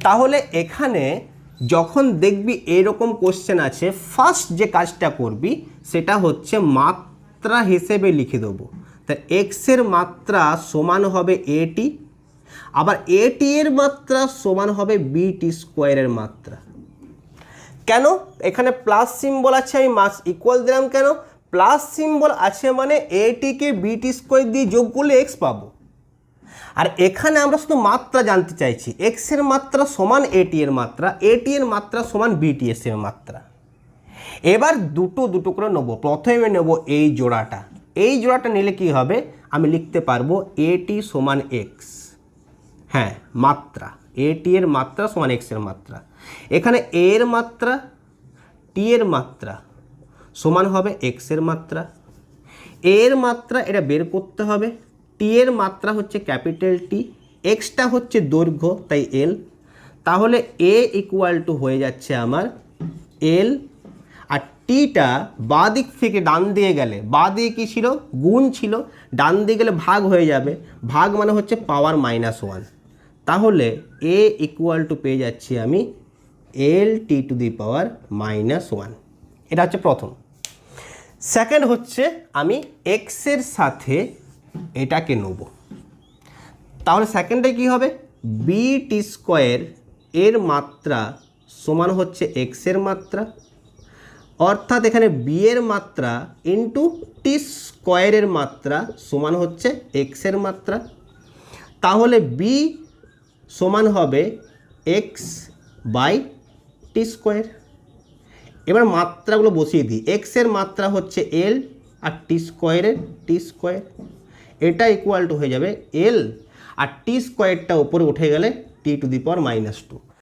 তাহলে এখানে যখন দেখবি এরকম কোশ্চেন আছে, ফার্স্ট যে কাজটা করবি সেটা হচ্ছে মাত্রা হিসেবে লিখে দেবো। তা এক্সের মাত্রা সমান হবে এটি, আবার এটি এর মাত্রা সমান হবে বিটি স্কোয়ারের মাত্রা। কেন এখানে প্লাস সিম্বল আছে, আমি মাস ইকুয়াল দিলাম কেন? প্লাস সিম্বল আছে মানে এটিকে বিটি স্কোয়ার দিয়ে যোগ করলে এক্স পাবো। আর এখানে আমরা শুধু মাত্রা জানতে চাইছি, এক্স এর মাত্রা সমান এটি এর মাত্রা, এটি এর মাত্রা সমান বিটিএস এর মাত্রা। এবার দুটো দুটো করে নেবো। প্রথমে নেব এই জোড়াটা, এই জোড়াটা নিলে কি হবে, আমি লিখতে পারবো এটি সমান এক্স, হ্যাঁ মাত্রা, এটি এর মাত্রা সমান এক্স এর মাত্রা। এখানে এ এর মাত্রা টি এর মাত্রা সমান হবে এক্স এর মাত্রা, এর মাত্রা এটা বের করতে হবে, টি এর মাত্রা হচ্ছে ক্যাপিটাল টি, এক্সটা হচ্ছে দৈর্ঘ্য তাই এল। তাহলে এ ইকুয়াল টু হয়ে যাচ্ছে আমার এল, আর টিটা বাঁ দিক থেকে ডান দিয়ে গেলে, বাঁ দিকে কী ছিল গুণ ছিল, ডান দিকে গেলে ভাগ হয়ে যাবে, ভাগ মানে হচ্ছে পাওয়ার -1। তাহলে এ ইকুয়াল টু পেয়ে যাচ্ছি আমি এল টি টু দি পাওয়ার -1। এটা হচ্ছে প্রথম। সেকেন্ড হচ্ছে আমি এক্সের সাথে এটাকে নেব, তাহলে সেকেন্ডে কি হবে, বিটি স্কোয়ার এর মাত্রা সমান হচ্ছে এক্সের মাত্রা, অর্থাৎ এখানে বি এর মাত্রা ইন্টু টি স্কোয়ারের মাত্রা সমান হচ্ছে এক্সের মাত্রা। তাহলে বি সমান হবে এক্স বাই টি স্কোয়ার। এবার মাত্রাগুলো বসিয়ে দিই, এক্সের মাত্রা হচ্ছে এল আর টি স্কোয়ারের টি স্কোয়ার, এটা ইকুয়াল টু হয়ে যাবে এল, আর টি স্কোয়ারটা উপরে উঠে গেলে টি টু দি পাওয়ার -2।